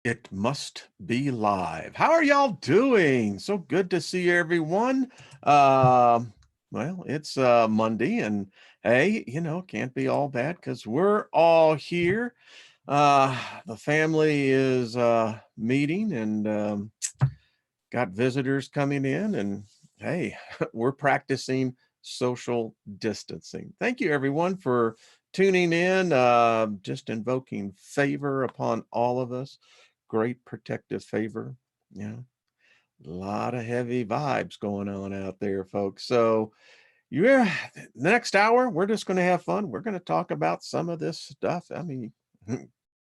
It must be live. How are y'all doing? So good to see everyone. Well, it's Monday, and hey, can't be all bad because we're all here. The family is meeting and got visitors coming in, and hey, we're practicing social distancing. Thank you, everyone, for tuning in. Just invoking favor upon all of us. Great protective favor. Yeah, a lot of heavy vibes going on out there, folks. So, yeah, next hour, we're just going to have fun. We're going to talk about some of this stuff. I mean,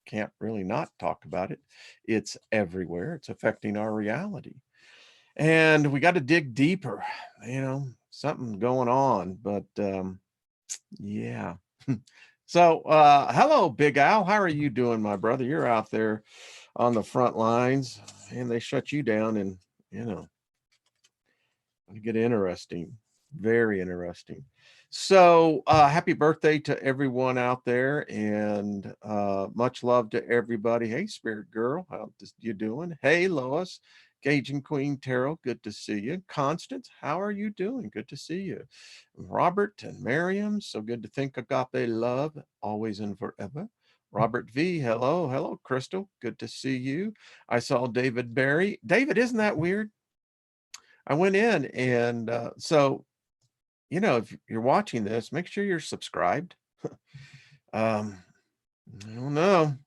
can't really not talk about it. It's everywhere. It's affecting our reality. And we got to dig deeper, something going on. But yeah. So hello, Big Al. How are you doing, my brother? You're out there on the front lines, and they shut you down, and it'll get interesting. Very interesting. So happy birthday to everyone out there, and much love to everybody. Hey, Spirit Girl, how you doing? Hey, Lois, Cajun Queen Tarot, good to see you. Constance, how are you doing? Good to see you. Robert and Miriam, so good to think agape love, always and forever. Robert V, hello. Hello, Crystal, good to see you. I saw David Barry. David, isn't that weird? I went in and so if you're watching this, make sure you're subscribed. I don't know.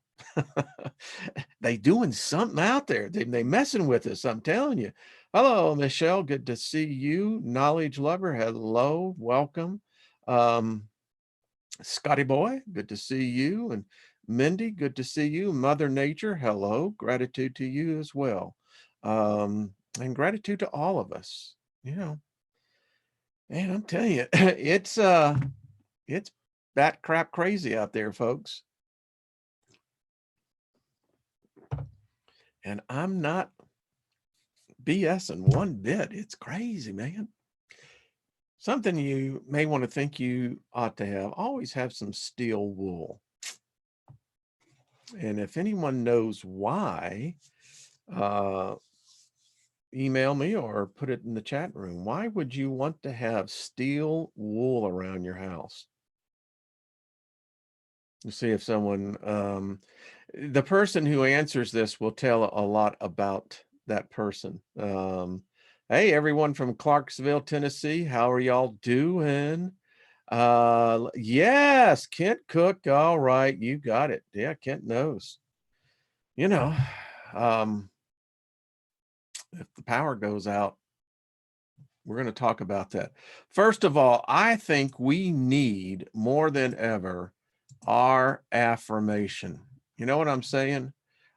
They doing something out there. They messing with us, I'm telling you. Hello, Michelle. Good to see you. Knowledge lover. Hello. Welcome. Scotty boy, good to see you. And Mindy, good to see you. Mother Nature, hello. Gratitude to you as well. And gratitude to all of us. Man, I'm telling you, it's that crap crazy out there, folks. And I'm not BSing one bit. It's crazy, man. Something you may want to think you ought to have, always have some steel wool. And if anyone knows why, email me or put it in the chat room. Why would you want to have steel wool around your house? Let's see if someone, the person who answers this will tell a lot about that person. Hey, everyone from Clarksville, Tennessee, how are y'all doing? Yes, Kent Cook. All right, you got it. Yeah, Kent knows. If the power goes out, we're going to talk about that. First of all, I think we need more than ever our affirmation. You know what I'm saying?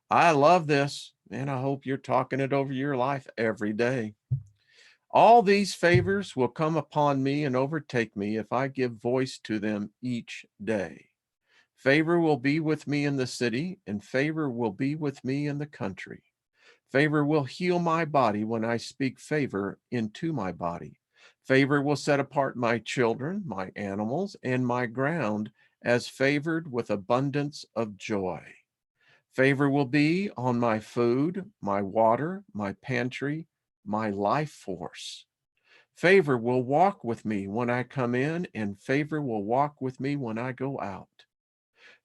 I love this, and I hope you're talking it over your life every day. All these favors will come upon me and overtake me if I give voice to them each day. Favor will be with me in the city, and favor will be with me in the country. Favor will heal my body when I speak favor into my body. Favor will set apart my children, my animals, and my ground as favored with abundance of joy. Favor will be on my food, my water, my pantry, my life force. Favor will walk with me when I come in, and favor will walk with me when I go out.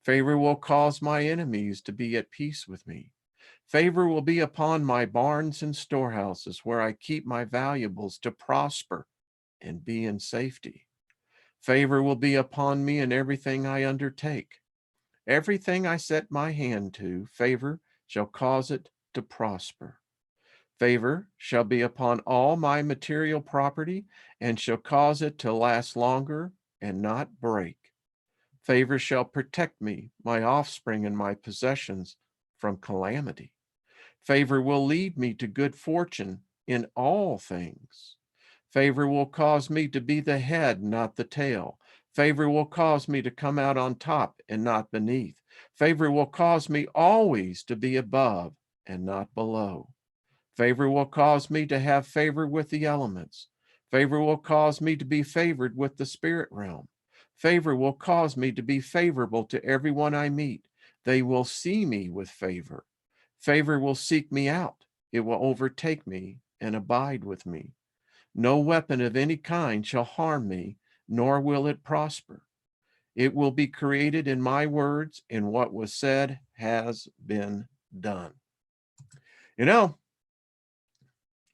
Favor will cause my enemies to be at peace with me. Favor will be upon my barns and storehouses where I keep my valuables to prosper and be in safety. Favor will be upon me in everything I undertake. Everything I set my hand to, favor shall cause it to prosper. Favor shall be upon all my material property and shall cause it to last longer and not break. Favor shall protect me, my offspring, and my possessions from calamity. Favor will lead me to good fortune in all things. Favor will cause me to be the head, not the tail. Favor will cause me to come out on top and not beneath. Favor will cause me always to be above and not below. Favor will cause me to have favor with the elements. Favor will cause me to be favored with the spirit realm. Favor will cause me to be favorable to everyone I meet. They will see me with favor. Favor will seek me out. It will overtake me and abide with me. No weapon of any kind shall harm me, nor will it prosper. It will be created in my words, and what was said has been done. You know,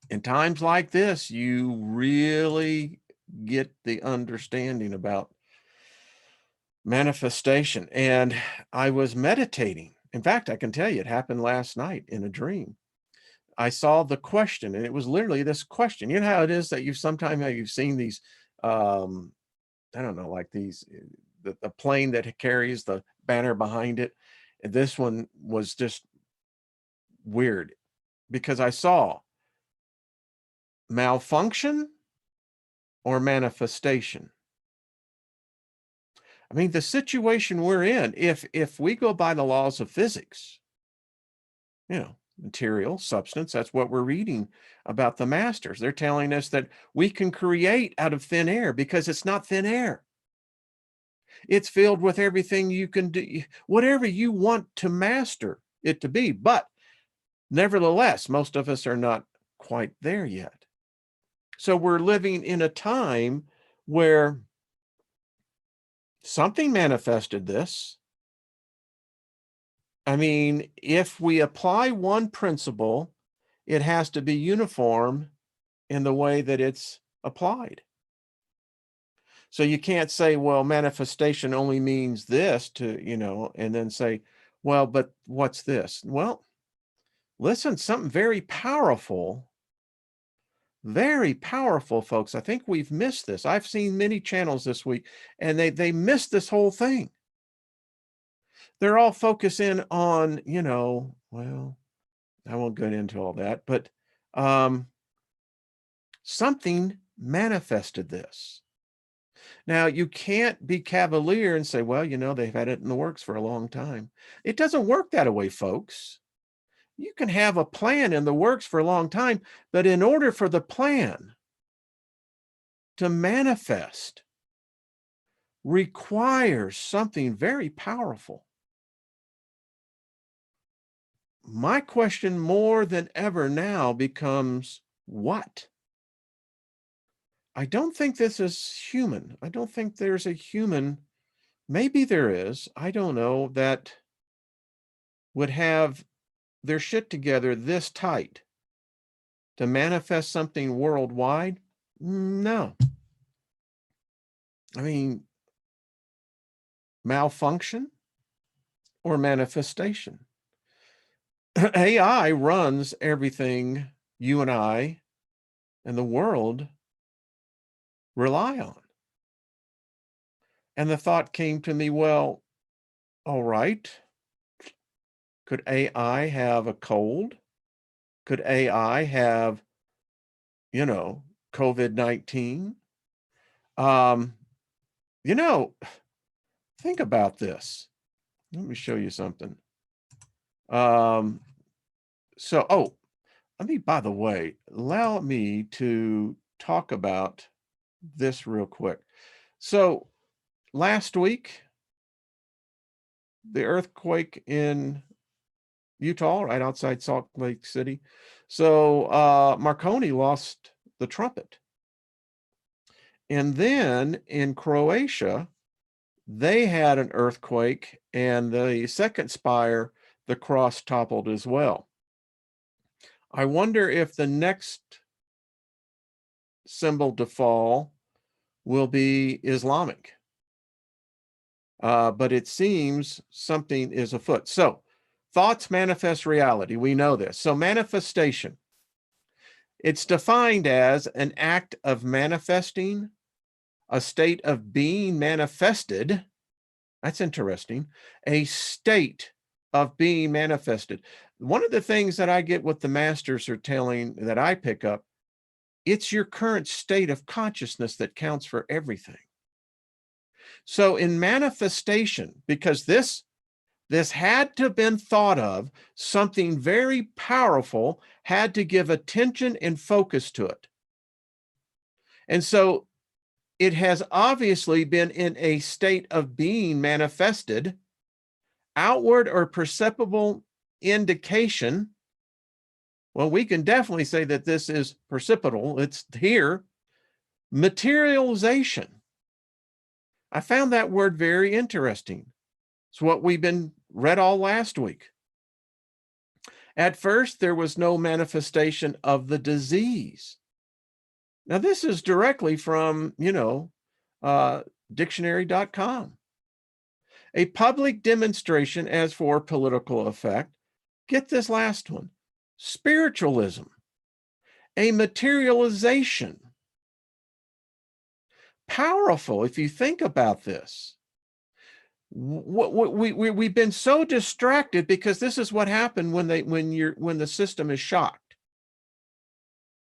in times like this, you really get the understanding about manifestation. And I was meditating. In fact, I can tell you it happened last night in a dream. I saw the question, and it was literally this question. You know how it is that you've seen these, I don't know, like these, the plane that carries the banner behind it. And this one was just weird because I saw malfunction or manifestation. I mean, the situation we're in, if we go by the laws of physics, material, substance, that's what we're reading about the masters. They're telling us that we can create out of thin air because it's not thin air. It's filled with everything you can do, whatever you want to master it to be. But nevertheless, most of us are not quite there yet. So we're living in a time where something manifested this. I mean, if we apply one principle, it has to be uniform in the way that it's applied. So you can't say, well, manifestation only means this and then say, well, but what's this? Well, listen, something very powerful, folks. I think we've missed this. I've seen many channels this week, and they missed this whole thing. They're all focusing on, well, I won't get into all that, but something manifested this. Now, you can't be cavalier and say, well, they've had it in the works for a long time. It doesn't work that way, folks. You can have a plan in the works for a long time, but in order for the plan to manifest requires something very powerful. My question more than ever now becomes, what? I don't think this is human. I don't think there's a human, maybe there is, I don't know, that would have their shit together this tight to manifest something worldwide. No. I mean, malfunction or manifestation. AI runs everything you and I and the world rely on. And the thought came to me, well, all right. Could AI have a cold? Could AI have, COVID-19? Think about this. Let me show you something. By the way, allow me to talk about this real quick. So last week, the earthquake in Utah, right outside Salt Lake City. So Marconi lost the trumpet. And then in Croatia, they had an earthquake, and the second spire, the cross toppled as well. I wonder if the next symbol to fall will be Islamic. But it seems something is afoot. So thoughts manifest reality. We know this. So manifestation, it's defined as an act of manifesting, a state of being manifested. That's interesting. A state of being manifested. One of the things that I get what the masters are telling, that I pick up, it's your current state of consciousness that counts for everything. So in manifestation, because this had to have been thought of, something very powerful had to give attention and focus to it. And so it has obviously been in a state of being manifested, outward or perceptible indication. Well, we can definitely say that this is percipital. It's here. Materialization. I found that word very interesting. It's what we've been read all last week. At first, there was no manifestation of the disease. Now, this is directly from, dictionary.com. A public demonstration as for political effect. Get this last one. Spiritualism. A materialization. Powerful if you think about this. We've been so distracted because this is what happened when the system is shocked.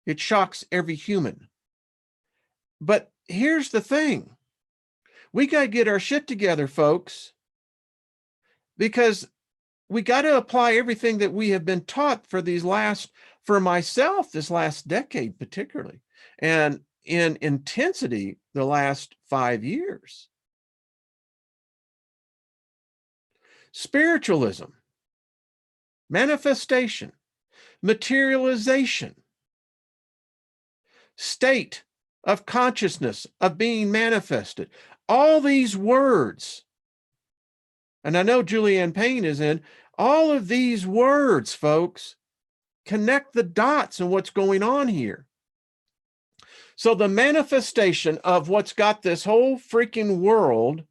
It shocks every human. But here's the thing. We got to get our shit together, folks, because we got to apply everything that we have been taught for myself, this last decade particularly, and in intensity the last 5 years. Spiritualism, manifestation, materialization, state of consciousness of being manifested. All these words, and I know Julianne Payne is in, all of these words, folks, connect the dots and what's going on here. So the manifestation of what's got this whole freaking world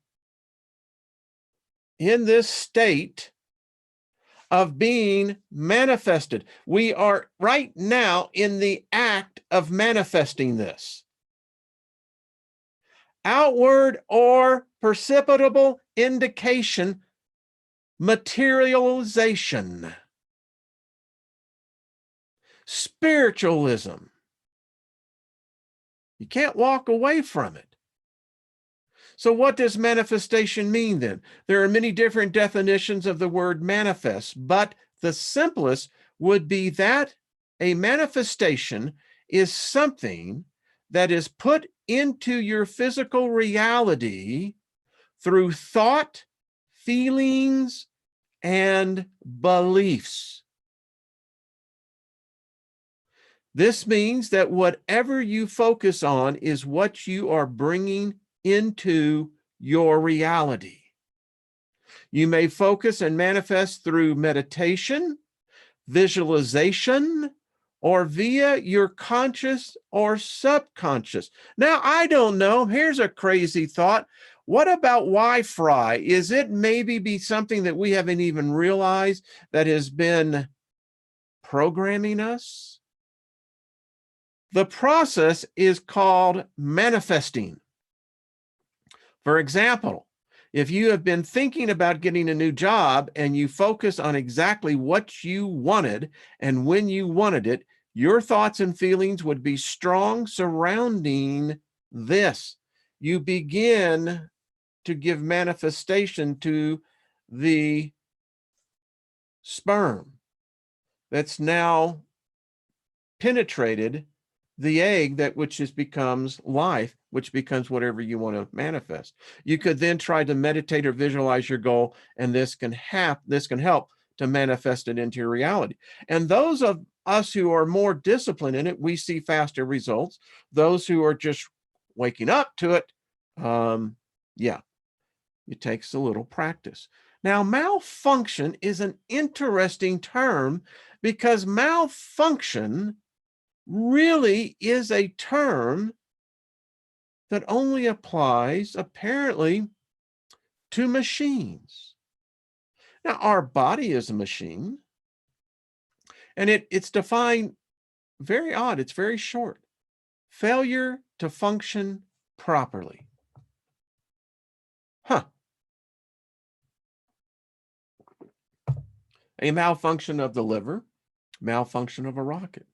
in this state of being manifested. We are right now in the act of manifesting this. Outward or perceptible indication, materialization. Spiritualism. You can't walk away from it. So what does manifestation mean then? There are many different definitions of the word manifest, but the simplest would be that a manifestation is something that is put into your physical reality through thought, feelings, and beliefs. This means that whatever you focus on is what you are bringing into your reality. You may focus and manifest through meditation, visualization, or via your conscious or subconscious. Now, I don't know. Here's a crazy thought. What about Wi-Fi? Is it maybe be something that we haven't even realized that has been programming us? The process is called manifesting. For example, if you have been thinking about getting a new job and you focus on exactly what you wanted and when you wanted it, your thoughts and feelings would be strong surrounding this. You begin to give manifestation to the sperm that's now penetrated the egg, that which becomes life, which becomes whatever you want to manifest. You could then try to meditate or visualize your goal, and this can help to manifest it into your reality. And those of us who are more disciplined in it, we see faster results. Those who are just waking up to it, it takes a little practice. Now, malfunction is an interesting term because malfunction really is a term that only applies apparently to machines. Now, our body is a machine, and it's defined very odd. It's very short. Failure to function properly. A malfunction of the liver, malfunction of a rocket.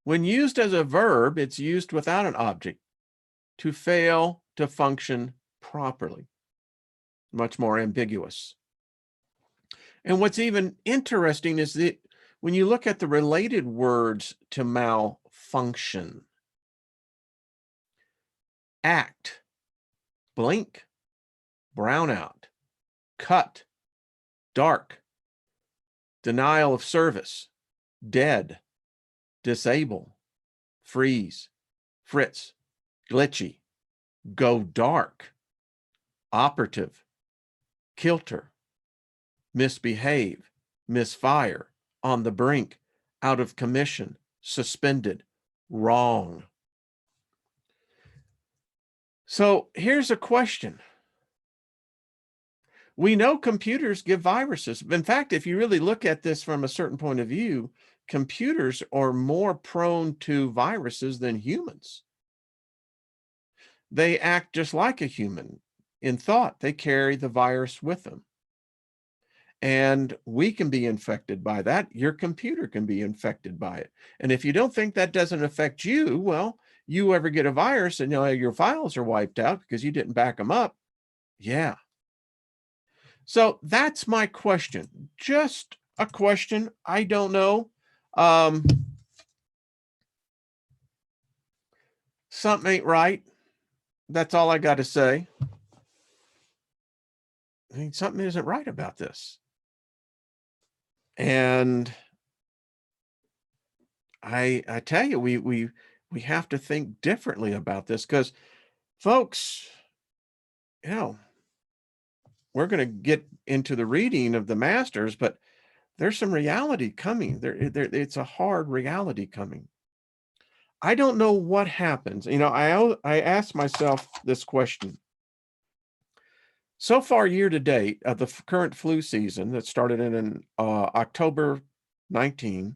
When used as a verb, it's used without an object, to fail to function properly. Much more ambiguous. And what's even interesting is that when you look at the related words to malfunction, act, blink, brownout, cut, dark, denial of service, dead, disable, freeze, fritz, glitchy, go dark, operative, kilter, misbehave, misfire, on the brink, out of commission, suspended, wrong. So here's a question. We know computers give viruses. In fact, if you really look at this from a certain point of view, computers are more prone to viruses than humans. They act just like a human in thought. They carry the virus with them. And we can be infected by that. Your computer can be infected by it. And if you don't think that doesn't affect you, well, you ever get a virus and your files are wiped out because you didn't back them up. Yeah. So that's my question. Just a question. I don't know. Something ain't right. That's all I got to say. I mean, something isn't right about this. And I tell you, we have to think differently about this because, folks, you know, we're going to get into the reading of the masters, but there's some reality coming. It's a hard reality coming. I don't know what happens. I asked myself this question. So far, year to date, of the current flu season that started in October 19,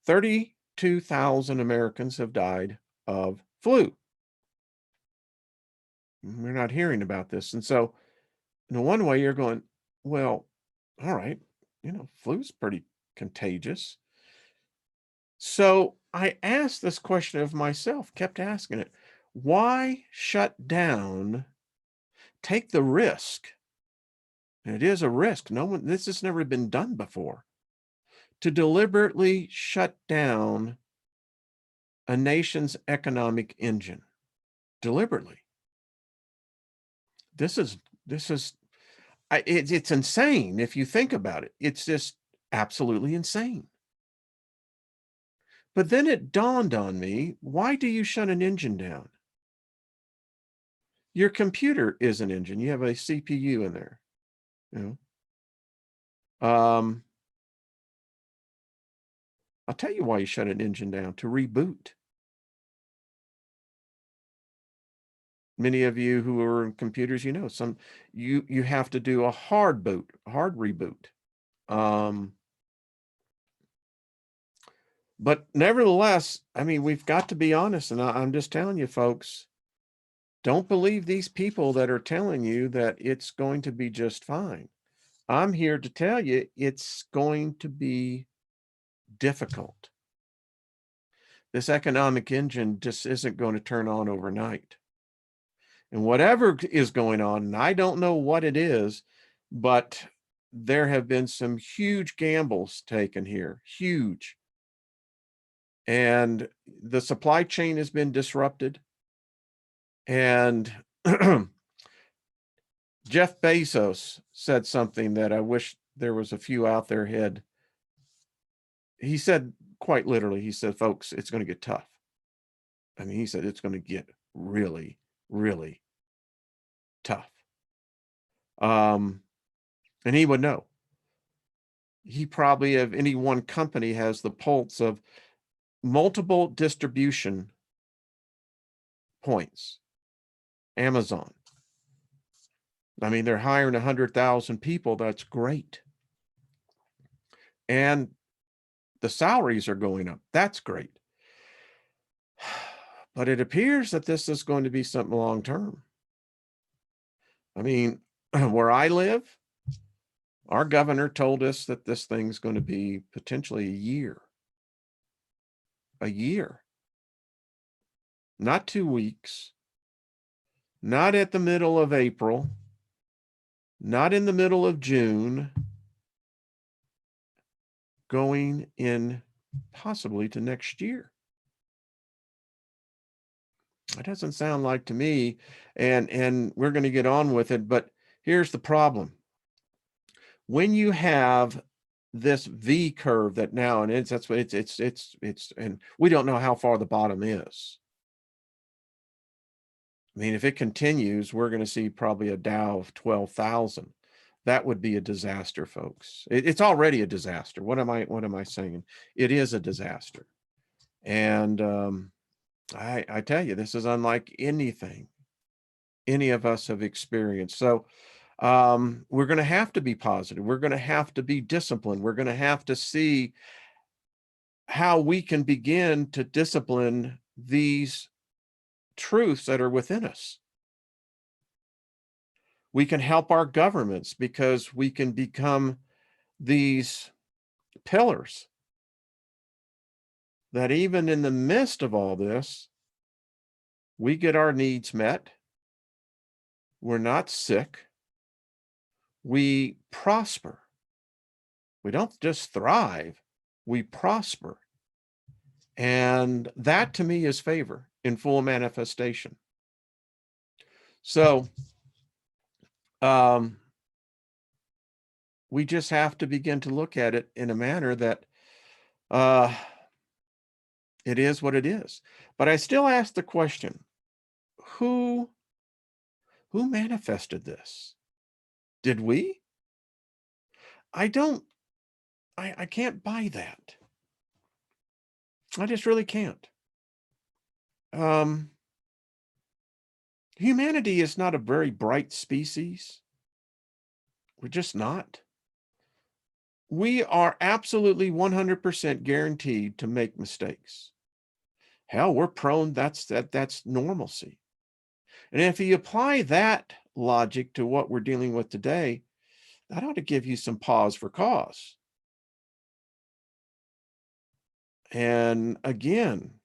32,000 Americans have died of flu. We're not hearing about this. And so, in one way, you're going, well, all right, flu's pretty contagious. So I asked this question of myself, kept asking it, why shut down, take the risk? And it is a risk. This has never been done before, to deliberately shut down a nation's economic engine. Deliberately. It's insane if you think about it. It's just absolutely insane. But then it dawned on me, why do you shut an engine down? Your computer is an engine. You have a CPU in there. I'll tell you why you shut an engine down: to reboot. Many of you who are in computers, you have to do a hard reboot. But nevertheless, I mean, we've got to be honest, and I'm just telling you, folks, don't believe these people that are telling you that it's going to be just fine. I'm here to tell you it's going to be difficult. This economic engine just isn't going to turn on overnight. And whatever is going on, and I don't know what it is, but there have been some huge gambles taken here, huge. And the supply chain has been disrupted. And Jeff Bezos said something that I wish there was a few out there had. He said, quite literally, he said, folks, it's going to get tough. I mean, he said it's going to get really, really tough. And he would know. He probably, of any one company, has the pulse of multiple distribution points. Amazon. I mean, they're hiring 100,000 people. That's great. And the salaries are going up. That's great. But it appears that this is going to be something long term. I mean, where I live, our governor told us that this thing's going to be potentially a year. A year. Not 2 weeks. Not at the middle of April. Not in the middle of June. Going in possibly to next year. It doesn't sound like to me, and we're going to get on with it, but here's the problem. When you have this V curve that now, and that's what it's, and we don't know how far the bottom is. I mean, if it continues, we're going to see probably a Dow of 12,000. That would be a disaster, folks. It's already a disaster. What am I saying? It is a disaster. And I tell you, this is unlike anything any of us have experienced. So we're going to have to be positive. We're going to have to be disciplined. We're going to have to see how we can begin to discipline these truths that are within us. We can help our governments because we can become these pillars that even in the midst of all this, we get our needs met. We're not sick. We prosper. We don't just thrive, we prosper. And that to me is favor in full manifestation. So we just have to begin to look at it in a manner that it is what it is. But I still ask the question, who manifested this? Did we? I can't buy that. I just really can't. Humanity is not a very bright species. We're just not. We are absolutely 100% guaranteed to make mistakes. Hell, we're prone, that's normalcy. And if you apply that logic to what we're dealing with today, that ought to give you some pause for cause. And again,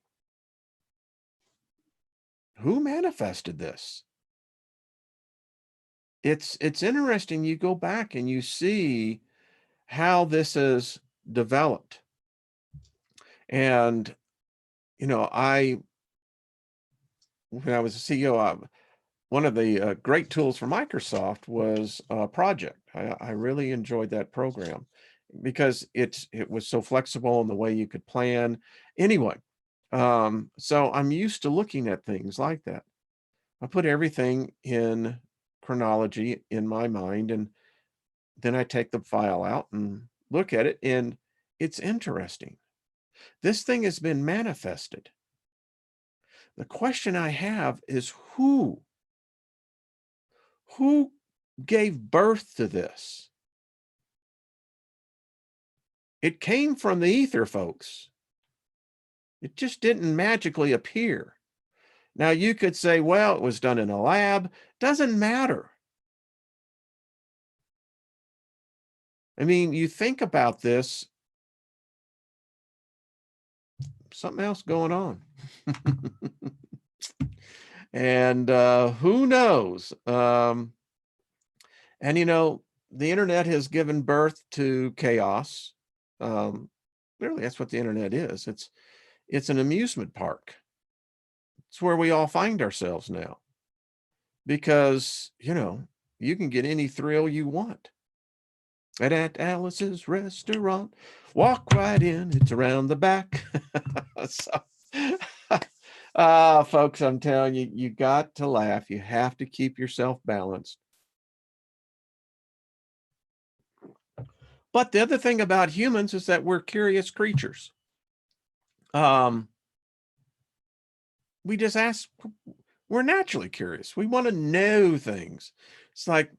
who manifested this? It's interesting. You go back and you see how this has developed. And, you know, when I was a CEO, one of the great tools for Microsoft was Project. I really enjoyed that program because it was so flexible in the way you could plan. Anyway, so I'm used to looking at things like that. I put everything in chronology in my mind, and then I take the file out and look at it, and it's interesting. This thing has been manifested. The question I have is who gave birth to this? It came from the ether, folks. It just didn't magically appear. Now you could say, well, it was done in a lab. Doesn't matter. I mean, you think about this, something else going on. And who knows? And you know, the internet has given birth to chaos. Really, that's what the internet is. It's an amusement park. It's where we all find ourselves now. Because, you know, you can get any thrill you want. At Alice's restaurant, walk right in, it's around the back. So, folks, I'm telling you, you got to laugh. You have to keep yourself balanced. But the other thing about humans is that we're curious creatures. We just ask, we're naturally curious. We want to know things. It's like,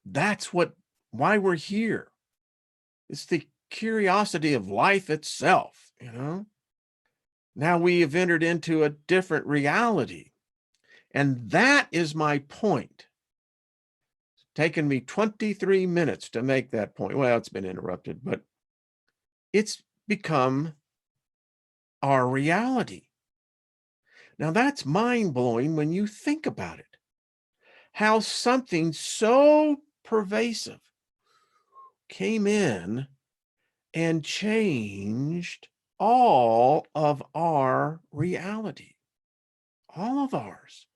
that's why we're here. It's the curiosity of life itself, you know? Now we have entered into a different reality. And that is my point. It's taken me 23 minutes to make that point. Well, it's been interrupted, but it's become our reality. Now that's mind-blowing when you think about it. How something so pervasive came in and changed all of our reality, all of ours.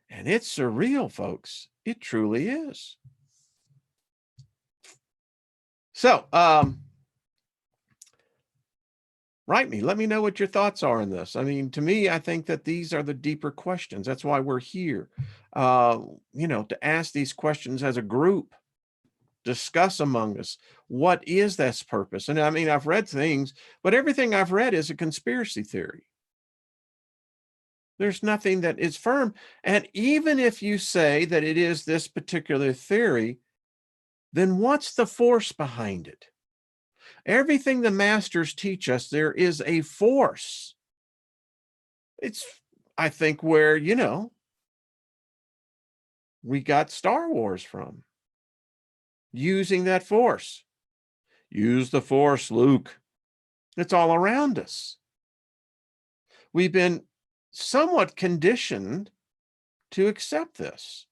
And it's surreal, folks. It truly is. So, write me. Let me know what your thoughts are on this. I mean, to me, I think that these are the deeper questions. That's why we're here, to ask these questions as a group, discuss among us. What is this purpose? And I mean, I've read things, but everything I've read is a conspiracy theory. There's nothing that is firm. And even if you say that it is this particular theory, then what's the force behind it? Everything the masters teach us, there is a force. It's, I think, where, we got Star Wars from. Using that force. Use the force, Luke. It's all around us. We've been somewhat conditioned to accept this.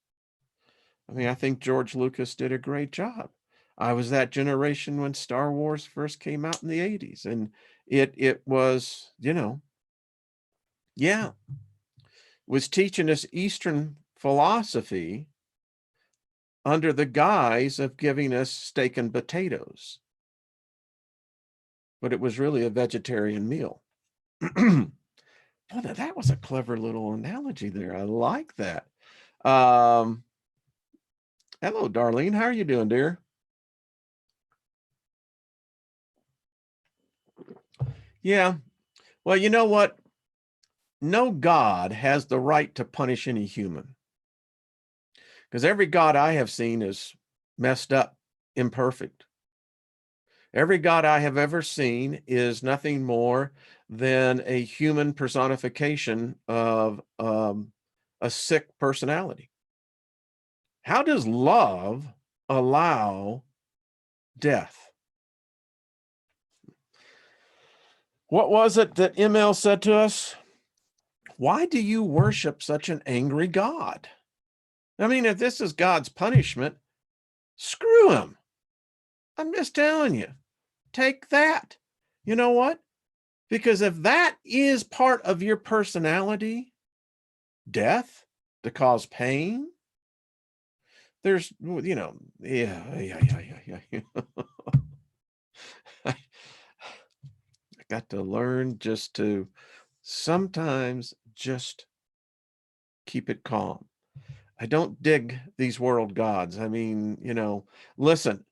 I mean, I think George Lucas did a great job. I was that generation when Star Wars first came out in the 80s, and it was, was teaching us Eastern philosophy under the guise of giving us steak and potatoes. But it was really a vegetarian meal. Well, that was a clever little analogy there. I like that. Hello, Darlene. How are you doing, dear? Yeah. Well, you know what? No God has the right to punish any human. Because every God I have seen is messed up, imperfect. Every God I have ever seen is nothing more than a human personification of a sick personality. How does love allow death? What was it that ML said to us? Why do you worship such an angry God? I mean, if this is God's punishment, screw him. I'm just telling you, take that. You know what? Because if that is part of your personality, death to cause pain, there's, yeah. I got to learn just to sometimes just keep it calm. I don't dig these world gods. I mean, listen,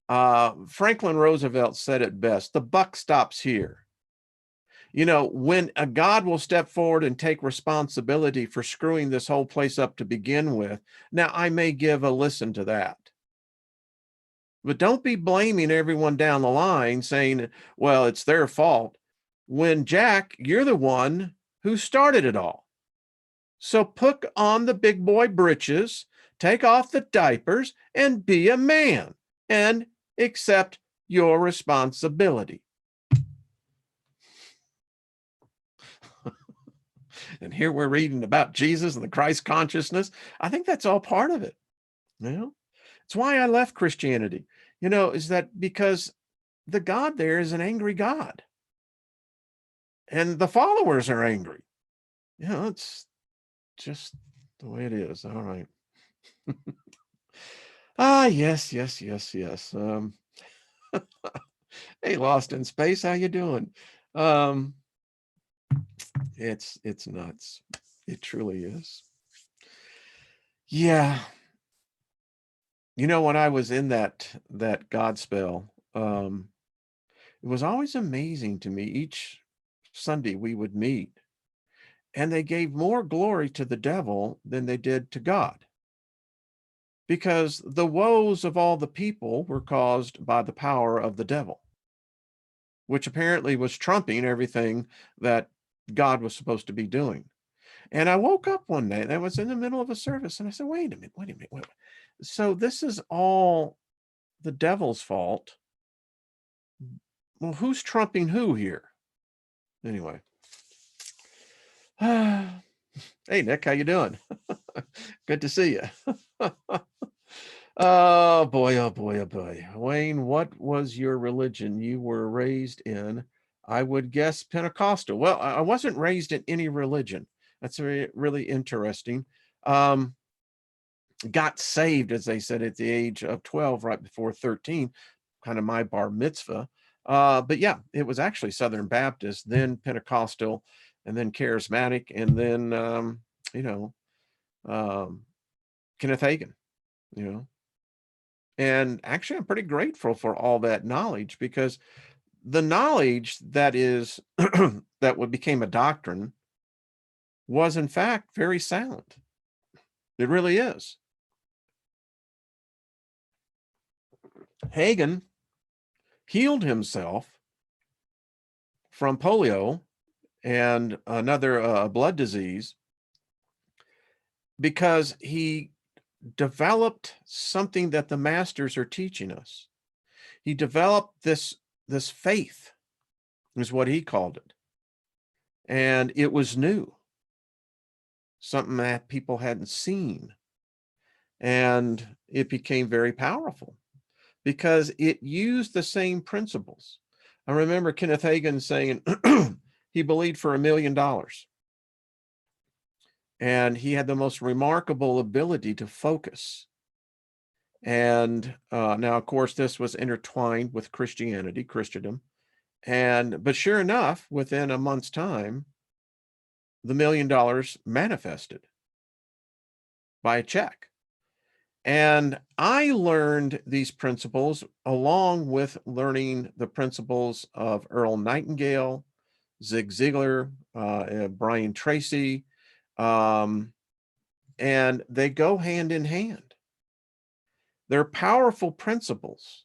Franklin Roosevelt said it best, the buck stops here. When a God will step forward and take responsibility for screwing this whole place up to begin with, now I may give a listen to that. But don't be blaming everyone down the line saying, well, it's their fault. When Jack, you're the one who started it all. So put on the big boy britches, take off the diapers, and be a man and accept your responsibility. And here we're reading about Jesus and the Christ consciousness. I think that's all part of it. It's why I left Christianity, is that because the God there is an angry God. And the followers are angry. It's just the way it is. All right. Yes. Hey, Lost in Space, how you doing? It's nuts. It truly is. Yeah. When I was in that God spell, it was always amazing to me. Each Sunday we would meet, and they gave more glory to the devil than they did to God. Because the woes of all the people were caused by the power of the devil, which apparently was trumping everything that God was supposed to be doing. And I woke up one day, and I was in the middle of a service, and I said, wait a minute. So this is all the devil's fault. Well, who's trumping who here? Anyway. Hey, Nick, how you doing? Good to see you. Oh boy. Wayne, what was your religion you were raised in? I would guess Pentecostal. Well, I wasn't raised in any religion. That's really interesting. Got saved, as they said, at the age of 12, right before 13. kind of my bar mitzvah. But yeah, it was actually Southern Baptist, then Pentecostal, and then Charismatic, and then, you know, um, Kenneth Hagin, you know. And actually, I'm pretty grateful for all that knowledge, because the knowledge that is that what became a doctrine was in fact very sound. It really is. Hagin healed himself from polio and another blood disease because he developed something that the masters are teaching us. He developed this faith, is what he called it. And it was new, something that people hadn't seen. And it became very powerful because it used the same principles. I remember Kenneth Hagin saying he believed for $1 million. And he had the most remarkable ability to focus. And now, of course, this was intertwined with Christianity, Christendom. But sure enough, within a month's time, the $1 million manifested by a check. And I learned these principles along with learning the principles of Earl Nightingale, Zig Ziglar, Brian Tracy, and they go hand in hand. They're powerful principles.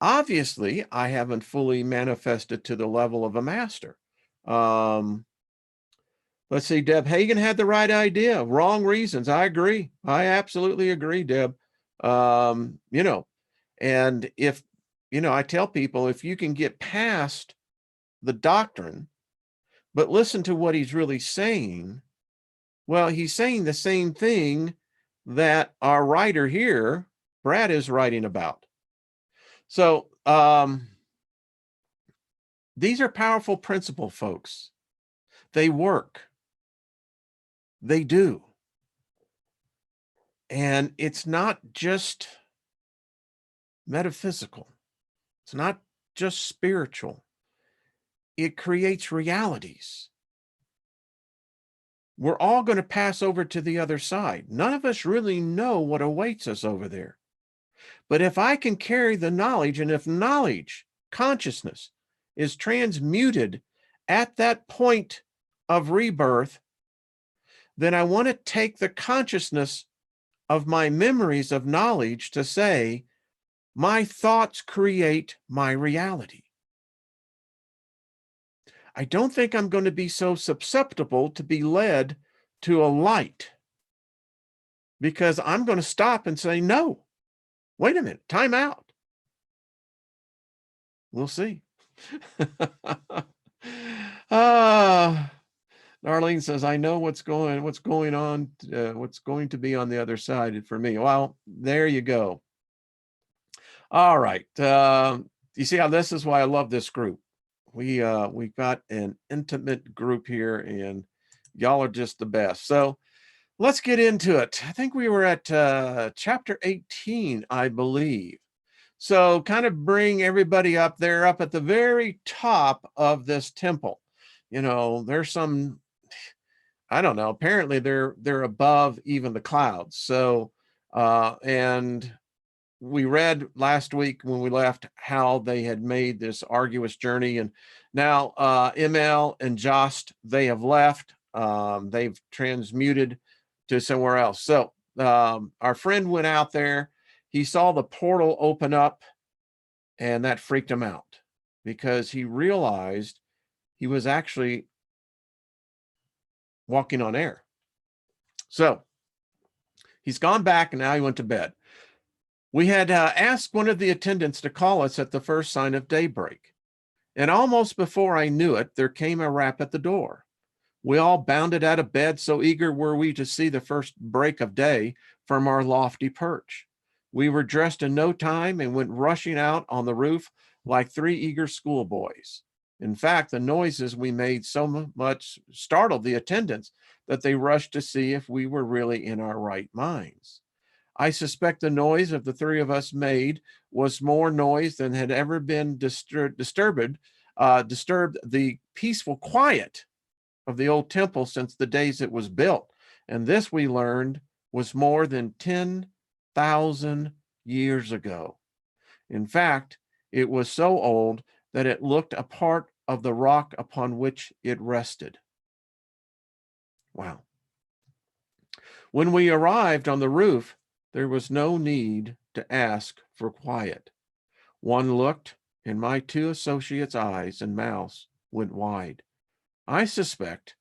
Obviously, I haven't fully manifested to the level of a master. Let's see, Deb, Hagin had the right idea, wrong reasons. I agree. I absolutely agree, Deb. You know, and if, you know, I tell people, if you can get past the doctrine, but listen to what he's really saying, well, he's saying the same thing that our writer here, Brad, is writing about. So these are powerful principles, folks. They work. They do. And it's not just metaphysical. It's not just spiritual. It creates realities. We're all going to pass over to the other side. None of us really know what awaits us over there. But if I can carry the knowledge, and if knowledge, consciousness, is transmuted at that point of rebirth, then I want to take the consciousness of my memories of knowledge to say, my thoughts create my reality. I don't think I'm going to be so susceptible to be led to a light, because I'm going to stop and say, no, wait a minute, time out. We'll see. Darlene says, I know what's going on, what's going to be on the other side for me. Well, there you go. All right. You see how this is why I love this group. We've got an intimate group here, and y'all are just the best. So let's get into it. I think we were at chapter 18, I believe. So kind of bring everybody up there, up at the very top of this temple. You know, there's some, I don't know, apparently they're above even the clouds. So, and we read last week when we left how they had made this arduous journey, and now ML and Jost, they have left. They've transmuted to somewhere else. So our friend went out there. He saw the portal open up, and that freaked him out because he realized he was actually walking on air. So he's gone back, and now he went to bed. We had asked one of the attendants to call us at the first sign of daybreak. And almost before I knew it, there came a rap at the door. We all bounded out of bed, so eager were we to see the first break of day from our lofty perch. We were dressed in no time and went rushing out on the roof like three eager schoolboys. In fact, the noises we made so much startled the attendants that they rushed to see if we were really in our right minds. I suspect the noise of the three of us made was more noise than had ever been disturbed the peaceful quiet of the old temple since the days it was built. And this, we learned, was more than 10,000 years ago. In fact, it was so old that it looked a part of the rock upon which it rested. Wow. When we arrived on the roof, there was no need to ask for quiet. One looked, and my two associates' eyes and mouths went wide. I suspect,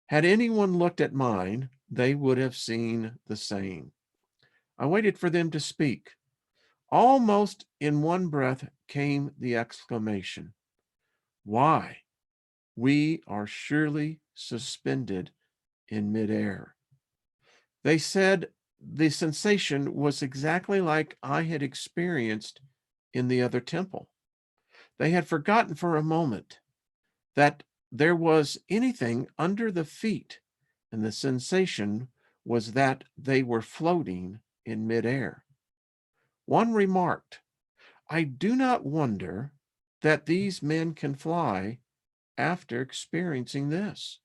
had anyone looked at mine, they would have seen the same. I waited for them to speak. Almost in one breath came the exclamation, "Why, we are surely suspended in midair." They said the sensation was exactly like I had experienced in the other temple. They had forgotten for a moment that there was anything under the feet, and the sensation was that they were floating in midair. One remarked, "I do not wonder that these men can fly after experiencing this."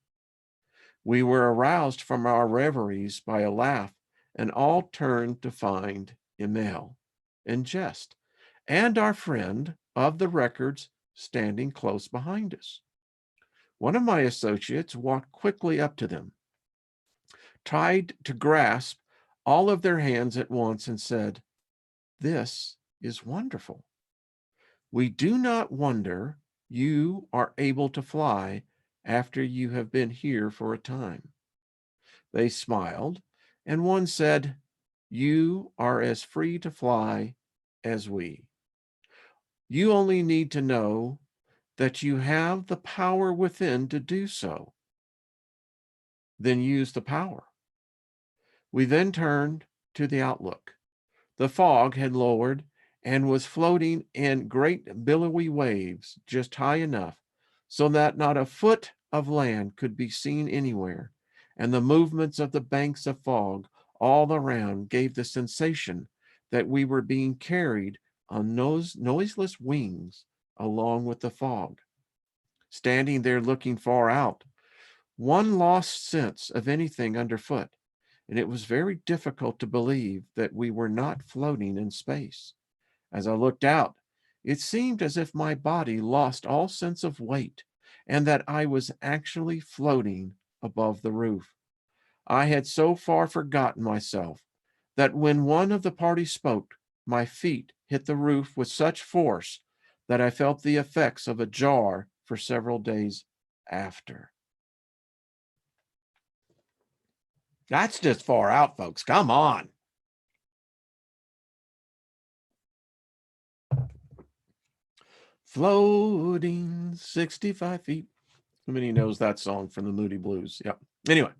We were aroused from our reveries by a laugh, and all turned to find Emil and Jest, and our friend of the records standing close behind us. One of my associates walked quickly up to them, tried to grasp all of their hands at once, and said, "This is wonderful. We do not wonder you are able to fly after you have been here for a time." They smiled, and one said, "You are as free to fly as we. You only need to know that you have the power within to do so. Then use the power." We then turned to the outlook. The fog had lowered and was floating in great billowy waves just high enough so that not a foot of land could be seen anywhere, and the movements of the banks of fog all around gave the sensation that we were being carried on noiseless wings along with the fog. Standing there looking far out, one lost sense of anything underfoot, and it was very difficult to believe that we were not floating in space. As I looked out, it seemed as if my body lost all sense of weight and that I was actually floating above the roof. I had so far forgotten myself that when one of the party spoke, my feet hit the roof with such force that I felt the effects of a jar for several days after. That's just far out, folks. Come on. Floating 65 feet. How many knows that song from the Moody Blues? Yep. Anyway,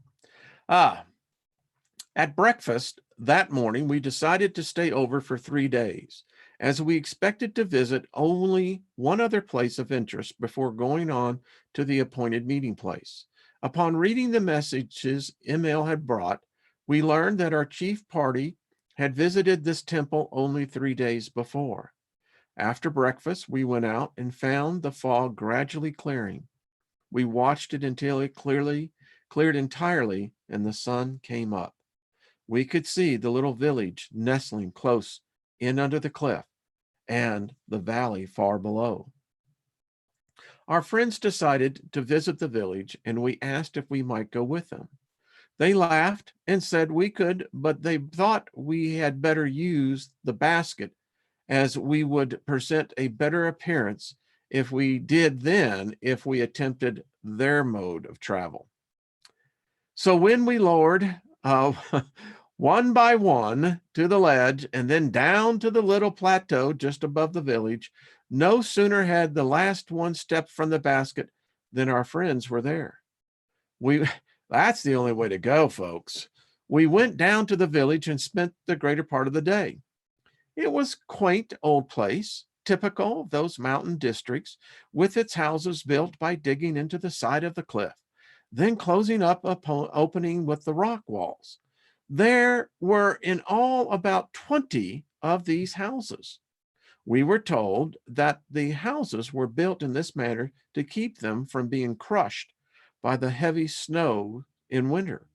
at breakfast that morning, we decided to stay over for 3 days, as we expected to visit only one other place of interest before going on to the appointed meeting place. Upon reading the messages Emil had brought, we learned that our chief party had visited this temple only 3 days before. After breakfast, we went out and found the fog gradually clearing. We watched it until it cleared entirely and the sun came up. We could see the little village nestling close in under the cliff and the valley far below. Our friends decided to visit the village, and we asked if we might go with them. They laughed and said we could, but they thought we had better use the basket, as we would present a better appearance if we did than if we attempted their mode of travel. So when we lowered one by one to the ledge and then down to the little plateau just above the village, no sooner had the last one stepped from the basket than our friends were there. That's the only way to go, folks. We went down to the village and spent the greater part of the day. It was a quaint old place, typical of those mountain districts, with its houses built by digging into the side of the cliff, then closing up upon opening with the rock walls. There were in all about 20 of these houses. We were told that the houses were built in this manner to keep them from being crushed by the heavy snow in winter.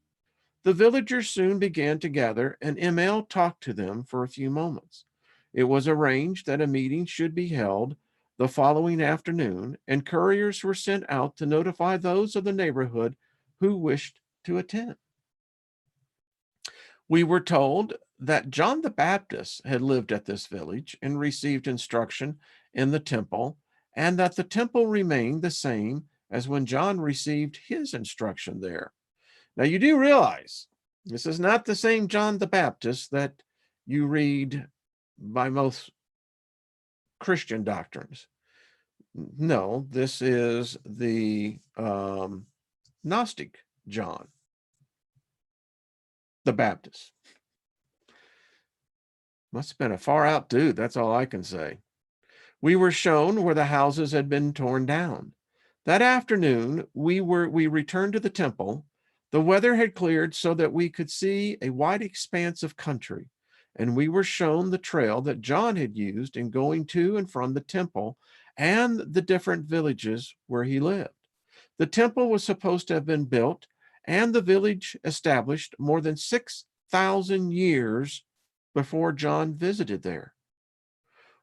The villagers soon began to gather, and Emil talked to them for a few moments. It was arranged that a meeting should be held the following afternoon, and couriers were sent out to notify those of the neighborhood who wished to attend. We were told that John the Baptist had lived at this village and received instruction in the temple, and that the temple remained the same as when John received his instruction there. Now, you do realize this is not the same John the Baptist that you read by most Christian doctrines. No, this is the Gnostic John the Baptist. Must have been a far out dude. That's all I can say. We were shown where the houses had been torn down. That afternoon, we returned to the temple. The weather had cleared so that we could see a wide expanse of country, and we were shown the trail that John had used in going to and from the temple and the different villages where he lived. The temple was supposed to have been built and the village established more than 6,000 years before John visited there.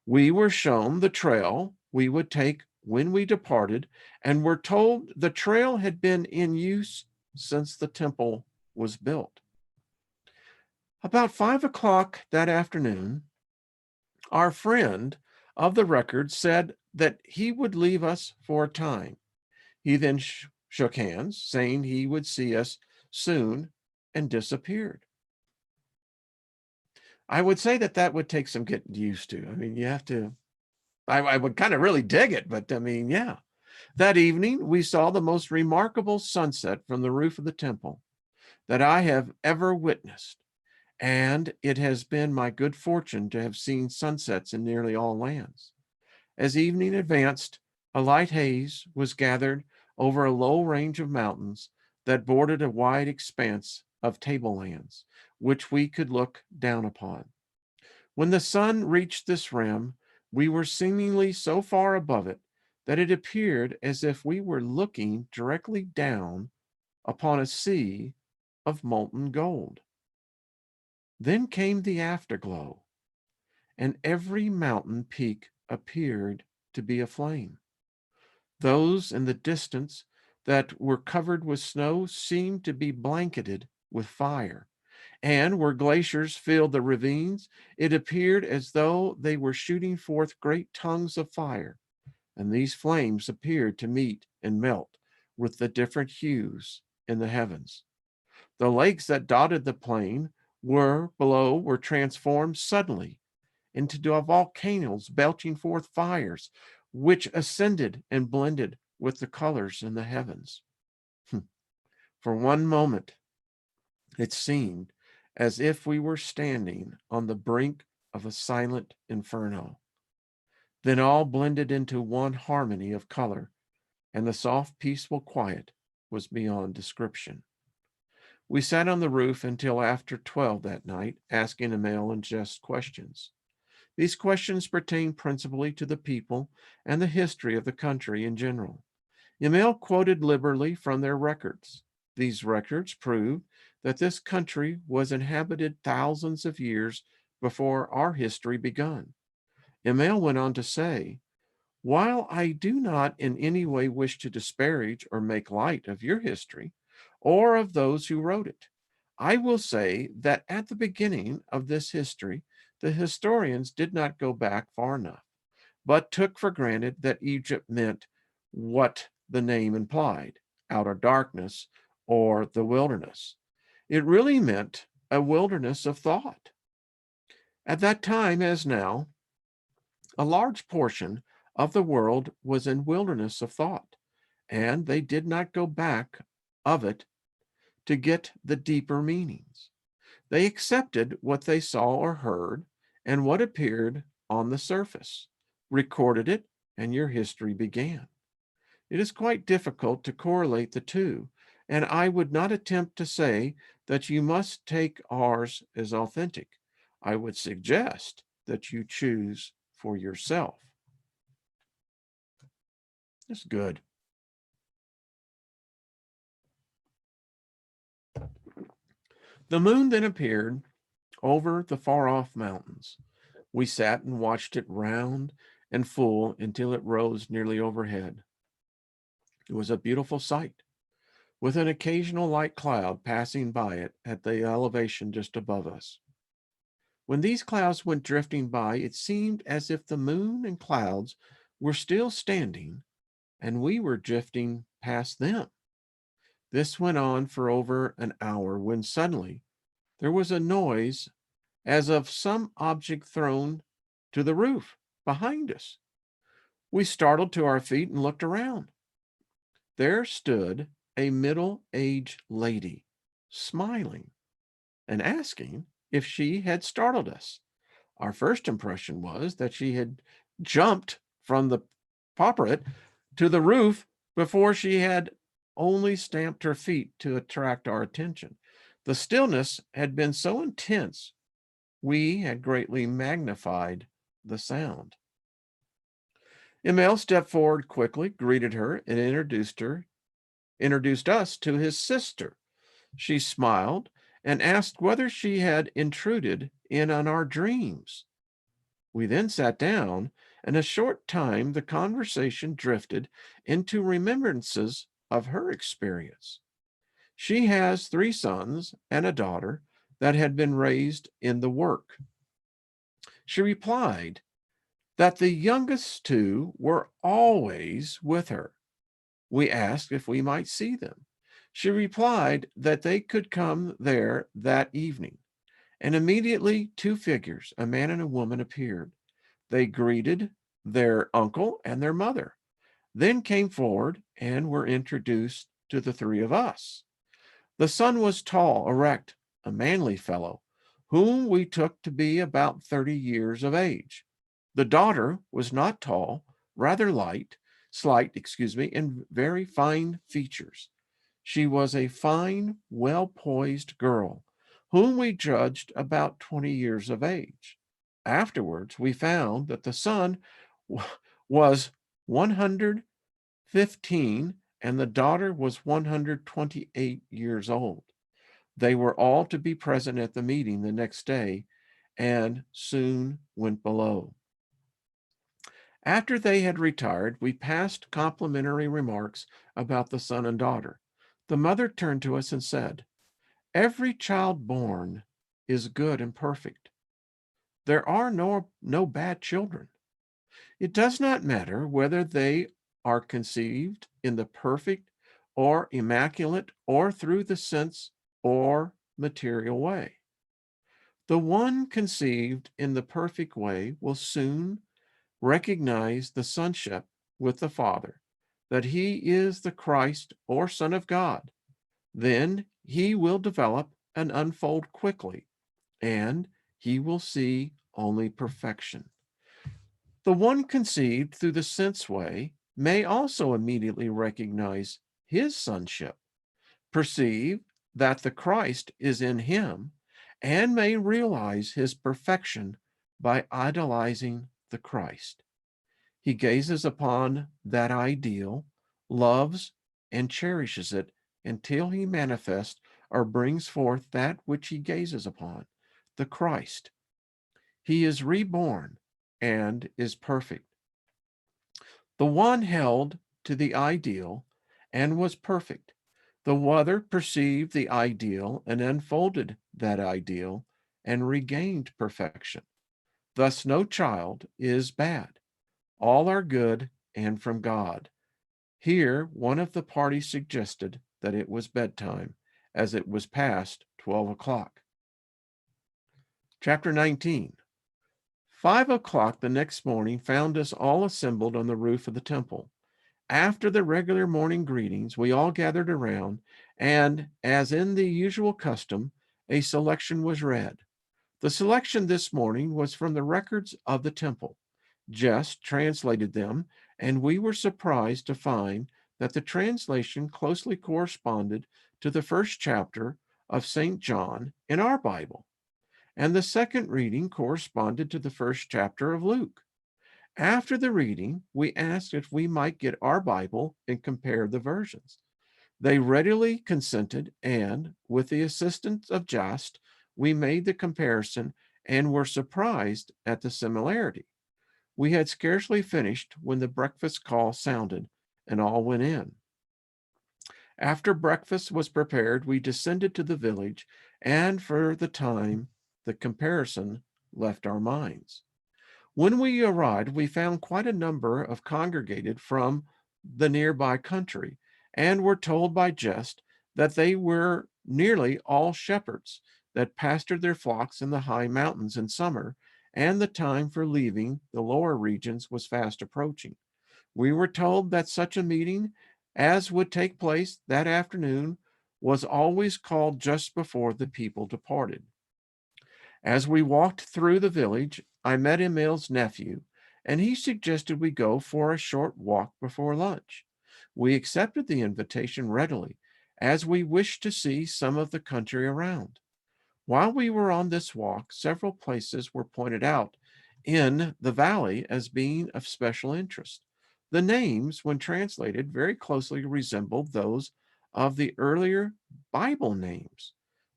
We were shown the trail we would take when we departed, and were told the trail had been in use since the temple was built. About 5 o'clock that afternoon, our friend of the record said that he would leave us for a time. He then shook hands, saying he would see us soon, and disappeared. I would say that would take some getting used to. I mean, you have to, I would kind of really dig it, but I mean, yeah. That evening, we saw the most remarkable sunset from the roof of the temple that I have ever witnessed. And it has been my good fortune to have seen sunsets in nearly all lands. As evening advanced, a light haze was gathered over a low range of mountains that bordered a wide expanse of tablelands, which we could look down upon. When the sun reached this rim, we were seemingly so far above it that it appeared as if we were looking directly down upon a sea of molten gold. Then came the afterglow, and every mountain peak appeared to be aflame. Those in the distance that were covered with snow seemed to be blanketed with fire, and where glaciers filled the ravines, it appeared as though they were shooting forth great tongues of fire, and these flames appeared to meet and melt with the different hues in the heavens. The lakes that dotted the plain below were transformed suddenly into volcanoes belching forth fires, which ascended and blended with the colors in the heavens. For one moment, it seemed as if we were standing on the brink of a silent inferno. Then all blended into one harmony of color, and the soft, peaceful quiet was beyond description. We sat on the roof until after 12 that night, asking Emil and Jess questions. These questions pertain principally to the people and the history of the country in general. Emil quoted liberally from their records. These records prove that this country was inhabited thousands of years before our history begun. Emil went on to say, while I do not in any way wish to disparage or make light of your history or of those who wrote it, I will say that at the beginning of this history, the historians did not go back far enough, but took for granted that Egypt meant what the name implied, outer darkness or the wilderness. It really meant a wilderness of thought. At that time, as now, a large portion of the world was in wilderness of thought, and they did not go back of it to get the deeper meanings. They accepted what they saw or heard and what appeared on the surface, recorded it, and your history began. It is quite difficult to correlate the two, and I would not attempt to say that you must take ours as authentic. I would suggest that you choose for yourself. That's good. The moon then appeared over the far-off mountains. We sat and watched it round and full until it rose nearly overhead. It was a beautiful sight, with an occasional light cloud passing by it at the elevation just above us. When these clouds went drifting by, it seemed as if the moon and clouds were still standing and we were drifting past them. This went on for over an hour when suddenly there was a noise as of some object thrown to the roof behind us. We startled to our feet and looked around. There stood a middle-aged lady, smiling and asking if she had startled us. Our first impression was that she had jumped from the parapet to the roof before she had only stamped her feet to attract our attention. The stillness had been so intense, we had greatly magnified the sound. Emil stepped forward quickly, greeted her, and introduced us to his sister. She smiled and asked whether she had intruded in on our dreams. We then sat down, and in a short time the conversation drifted into remembrances of her experience. She has 3 sons and a daughter that had been raised in the work. She replied that the youngest 2 were always with her. We asked if we might see them. She replied that they could come there that evening, and immediately 2 figures, a man and a woman, appeared. They greeted their uncle and their mother, then came forward and were introduced to the 3 of us. The son was tall, erect, a manly fellow, whom we took to be about 30 years of age. The daughter was not tall, rather slight, and very fine features. She was a fine, well-poised girl, whom we judged about 20 years of age. Afterwards, we found that the son was 115 and the daughter was 128 years old. They were all to be present at the meeting the next day and soon went below. After they had retired, we passed complimentary remarks about the son and daughter. The mother turned to us and said, "Every child born is good and perfect. There are no bad children. It does not matter whether they are conceived in the perfect or immaculate or through the sense or material way. The one conceived in the perfect way will soon recognize the sonship with the Father, that he is the Christ or Son of God. Then he will develop and unfold quickly, and he will see only perfection. The one conceived through the sense way may also immediately recognize his sonship, perceive that the Christ is in him, and may realize his perfection by idolizing the Christ. He gazes upon that ideal, loves and cherishes it until he manifests or brings forth that which he gazes upon, the Christ. He is reborn and is perfect. The one held to the ideal and was perfect. The other perceived the ideal and unfolded that ideal and regained perfection. Thus, no child is bad. All are good and from God. Here, one of the parties suggested that it was bedtime, as it was past 12 o'clock. Chapter 19. 5 o'clock the next morning found us all assembled on the roof of the temple. After the regular morning greetings, we all gathered around, and, as in the usual custom, a selection was read. The selection this morning was from the records of the temple. Jess translated them, and we were surprised to find that the translation closely corresponded to the first chapter of St. John in our Bible, and the second reading corresponded to the first chapter of Luke. After the reading, we asked if we might get our Bible and compare the versions. They readily consented, and with the assistance of Just, we made the comparison and were surprised at the similarity. We had scarcely finished when the breakfast call sounded, and all went in. After breakfast was prepared, we descended to the village, and for the time, the comparison left our minds. When we arrived, we found quite a number of congregated from the nearby country, and were told by Jest that they were nearly all shepherds that pastured their flocks in the high mountains in summer, and the time for leaving the lower regions was fast approaching. We were told that such a meeting as would take place that afternoon was always called just before the people departed. As we walked through the village, I met Emil's nephew, and he suggested we go for a short walk before lunch. We accepted the invitation readily, as we wished to see some of the country around. While we were on this walk, several places were pointed out in the valley as being of special interest. The names, when translated, very closely resembled those of the earlier Bible names.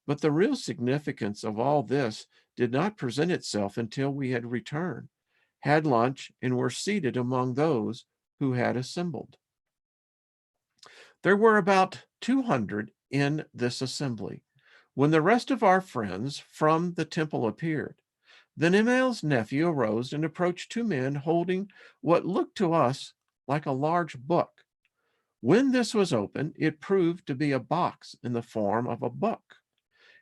But the real significance of all this did not present itself until we had returned, had lunch, and were seated among those who had assembled. There were about 200 in this assembly, when the rest of our friends from the temple appeared. Then Emil's nephew arose and approached two men holding what looked to us like a large book. When this was opened, it proved to be a box in the form of a book.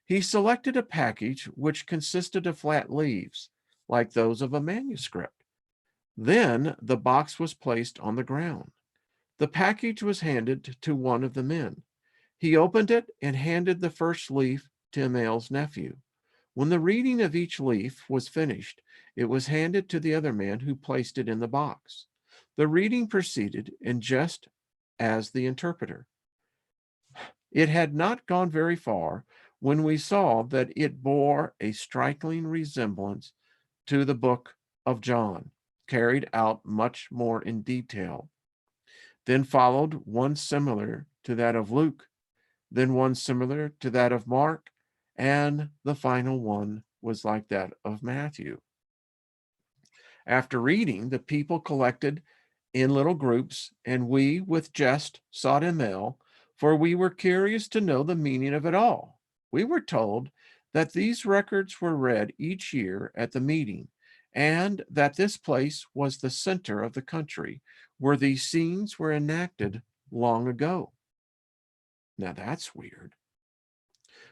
He selected a package which consisted of flat leaves, like those of a manuscript. Then the box was placed on the ground. The package was handed to one of the men. He opened it and handed the first leaf to Emil's nephew. When the reading of each leaf was finished, it was handed to the other man, who placed it in the box. The reading proceeded, and just as the interpreter. It had not gone very far when we saw that it bore a striking resemblance to the book of John, carried out much more in detail. Then followed one similar to that of Luke, then one similar to that of Mark, and the final one was like that of Matthew. After reading, the people collected in little groups, and we, with Jest, sought Emil, for we were curious to know the meaning of it all. We were told that these records were read each year at the meeting, and that this place was the center of the country, where these scenes were enacted long ago. Now that's weird.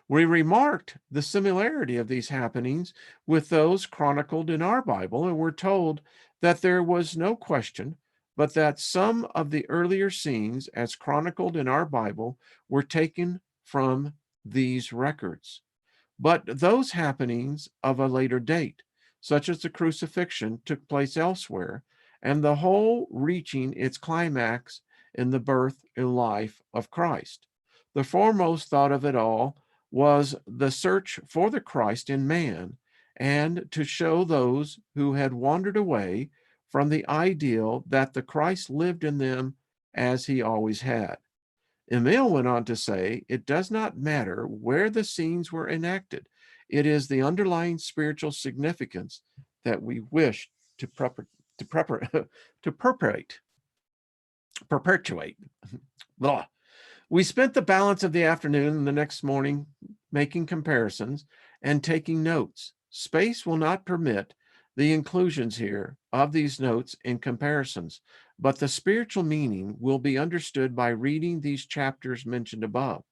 We remarked the similarity of these happenings with those chronicled in our Bible, and were told that there was no question but that some of the earlier scenes as chronicled in our Bible were taken from these records. But those happenings of a later date, such as the crucifixion, took place elsewhere, and the whole reaching its climax in the birth and life of Christ. The foremost thought of it all was the search for the Christ in man, and to show those who had wandered away from the ideal that the Christ lived in them as he always had. Emil went on to say, it does not matter where the scenes were enacted. It is the underlying spiritual significance that we wish to perpetuate. Blah. We spent the balance of the afternoon and the next morning making comparisons and taking notes. Space will not permit the inclusions here of these notes and comparisons, but the spiritual meaning will be understood by reading these chapters mentioned above.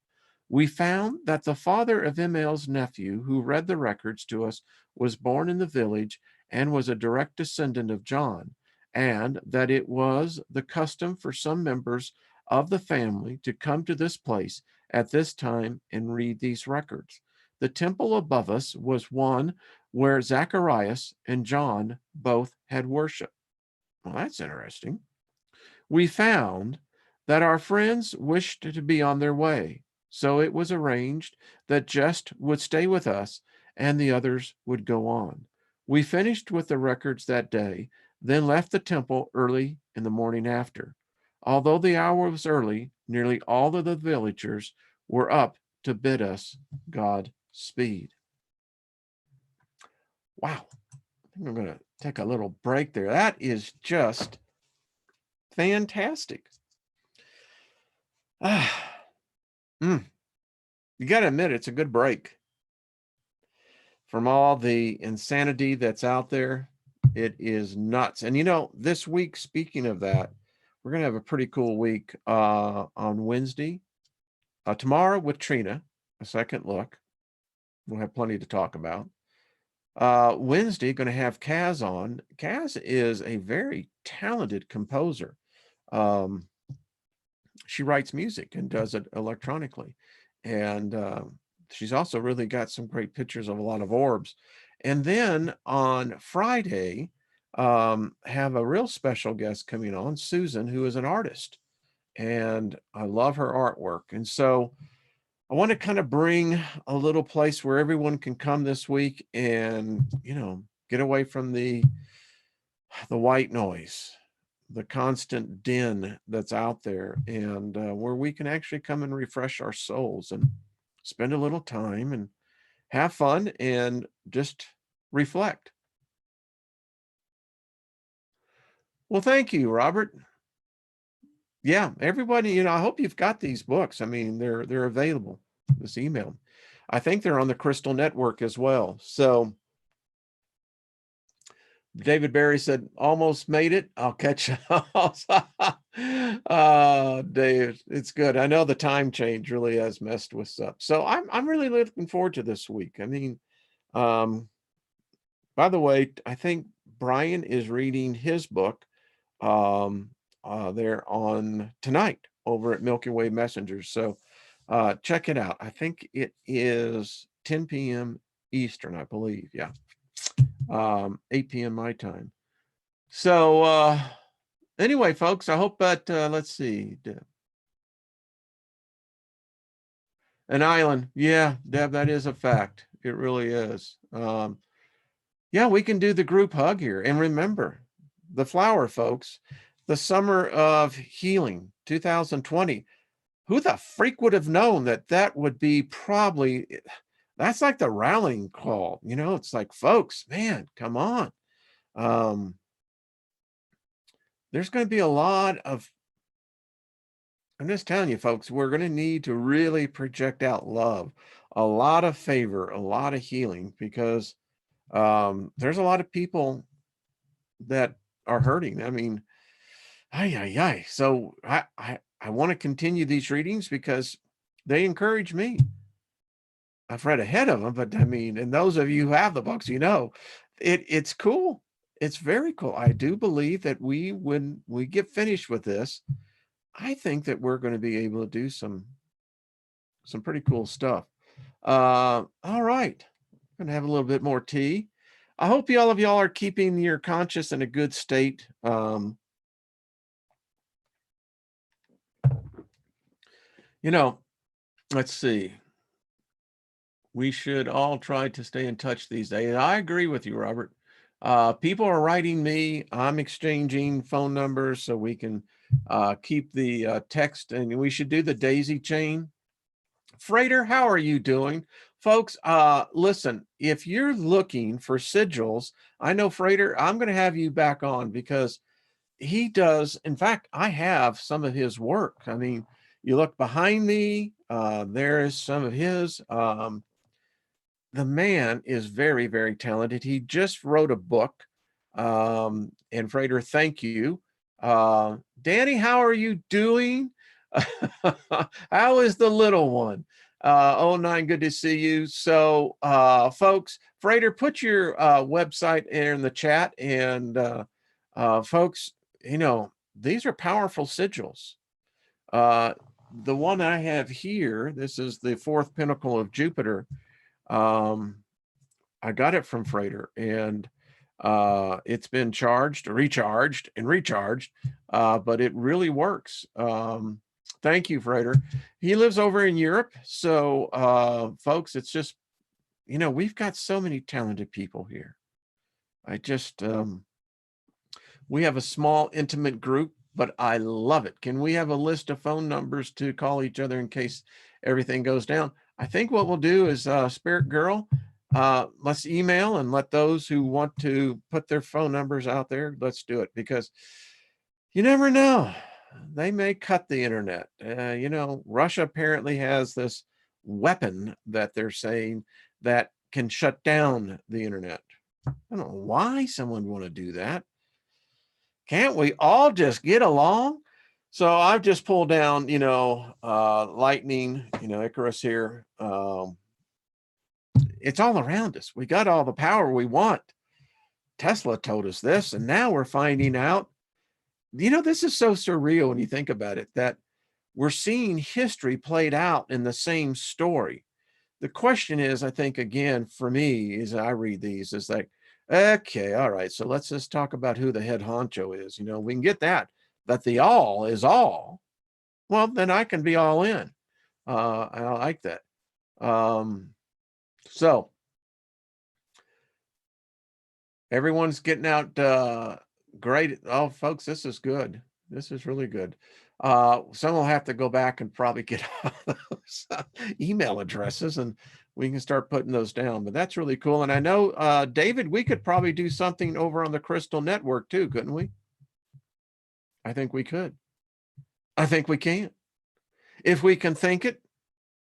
We found that the father of Emil's nephew, who read the records to us, was born in the village and was a direct descendant of John, and that it was the custom for some members of the family to come to this place at this time and read these records. The temple above us was one where Zacharias and John both had worship. Well, that's interesting. We found that our friends wished to be on their way. So it was arranged that Jest would stay with us and the others would go on. We finished with the records that day, then left the temple early in the morning after. Although the hour was early, nearly all of the villagers were up to bid us Godspeed. Wow. I think I'm going to take a little break there. That is just fantastic. You got to admit, it's a good break from all the insanity that's out there. It is nuts. And, you know, this week, speaking of that, we're going to have a pretty cool week on Wednesday. Tomorrow with Trina, a second look. We'll have plenty to talk about. Wednesday, going to have Kaz on. Kaz is a very talented composer. She writes music and does it electronically. And she's also really got some great pictures of a lot of orbs. And then on Friday, have a real special guest coming on, Susan, who is an artist. And I love her artwork. And so I want to kind of bring a little place where everyone can come this week and, you know, get away from the white noise, the constant din that's out there, and where we can actually come and refresh our souls and spend a little time and have fun and just reflect. Well, thank you, Robert. Yeah, everybody, you know, I hope you've got these books. I mean, they're available. This email. I think they're on the Crystal Network as well. So David Barry said, almost made it. I'll catch you. Dave, it's good. I know the time change really has messed with stuff. So I'm really looking forward to this week. I mean, by the way, I think Brian is reading his book there on tonight over at Milky Way Messengers. So check it out. I think it is 10 p.m. Eastern, I believe. Yeah. 8 p.m. my time. So anyway, folks, I hope that let's see. An island. Yeah, Deb, that is a fact. It really is. Yeah, we can do the group hug here. And remember, the flower, folks, the summer of healing, 2020. Who the freak would have known that that would be probably, that's like the rallying call. You know, it's like, folks, man, come on. There's going to be a lot of, I'm just telling you, folks, we're going to need to really project out love, a lot of favor, a lot of healing, because there's a lot of people that are hurting. I mean, so I want to continue these readings because they encourage me. I've read ahead of them, but I mean, and those of you who have the books, you know, it's cool. It's very cool. I do believe that when we get finished with this, I think that we're going to be able to do some pretty cool stuff. All right. I'm going to have a little bit more tea. I hope all of y'all are keeping your conscious in a good state. You know, let's see. We should all try to stay in touch these days. I agree with you, Robert. People are writing me. I'm exchanging phone numbers so we can keep the text, and we should do the daisy chain. Freighter, how are you doing? Folks, listen, if you're looking for sigils, I know Freighter, I'm going to have you back on because he does. In fact, I have some of his work. I mean, you look behind me, there is some of his. The man is very, very talented. He just wrote a book. And Freighter, thank you. Danny, how are you doing? How is the little one? Oh, nine, good to see you. So, folks, Freighter, put your website in the chat. And folks, you know, these are powerful sigils. The one I have here, this is the fourth pinnacle of Jupiter. I got it from Freighter, and It's been charged, recharged, and recharged, but it really works. Thank you, Frater. He lives over in Europe. So, folks, it's just, you know, we've got so many talented people here. I just, we have a small, intimate group, but I love it. Can we have a list of phone numbers to call each other in case everything goes down? I think what we'll do is, Spirit Girl, let's email and let those who want to put their phone numbers out there, let's do it, because you never know. They may cut the internet. You know, Russia apparently has this weapon that they're saying that can shut down the internet. I don't know why someone would want to do that. Can't we all just get along? So I've just pulled down, you know, lightning, you know, Icarus here. It's all around us. We got all the power we want. Tesla told us this, and now we're finding out, you know, this is so surreal when you think about it, that we're seeing history played out in the same story. The question is, I think, again, for me, as I read these, is like, okay, all right, so let's just talk about who the head honcho is. You know, we can get that the all is all. Well, then I can be all in. I like that. So everyone's getting out great. Oh, folks, this is good. This is really good. Some will have to go back and probably get those email addresses, and we can start putting those down. But that's really cool. And I know, David, we could probably do something over on the Crystal Network too, couldn't we? I think we could. I think we can. If we can think it,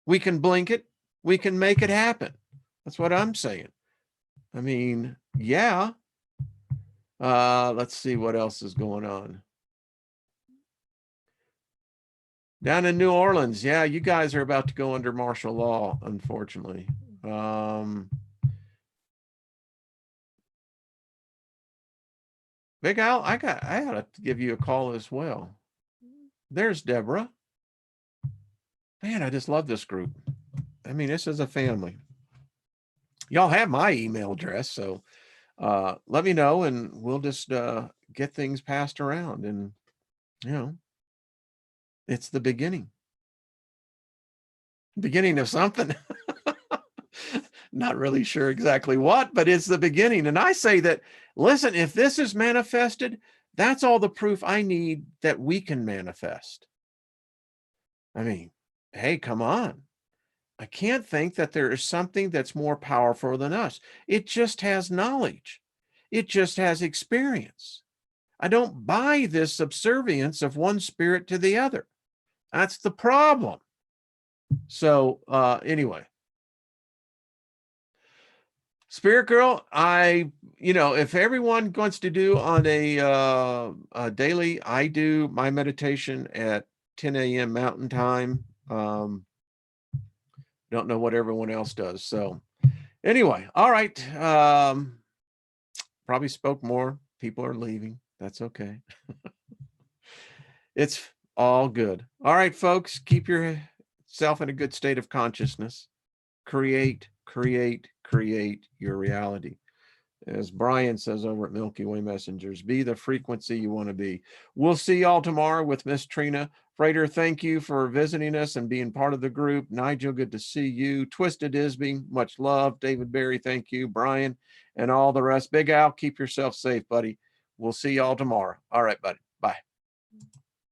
we can blink it, we can make it happen. That's what I'm saying. I mean, yeah. Let's see what else is going on. Down in New Orleans, yeah, you guys are about to go under martial law, unfortunately. Big Al, I had to give you a call as well. There's Deborah. Man, I just love this group. I mean, this is a family. Y'all have my email address, so let me know, and we'll just get things passed around. And you know, it's the beginning of something. Not really sure exactly what, but it's the beginning. And I say that, listen, if this is manifested, that's all the proof I need that we can manifest. I mean, hey, come on. I can't think that there is something that's more powerful than us. It just has knowledge. It just has experience. I don't buy this subservience of one spirit to the other. That's the problem. So anyway, Spirit Girl, you know, if everyone wants to do on a daily, I do my meditation at 10 a.m. Mountain Time. Don't know what everyone else does. So anyway, all right. Probably spoke more. People are leaving. That's okay. It's all good. All right, folks, keep yourself in a good state of consciousness. Create your reality. As Brian says over at Milky Way Messengers, be the frequency you want to be. We'll see y'all tomorrow with Miss Trina. Frater, thank you for visiting us and being part of the group. Nigel, good to see you. Twisted Isby, much love. David Berry, thank you. Brian and all the rest. Big Al, keep yourself safe, buddy. We'll see y'all tomorrow. All right, buddy. Bye.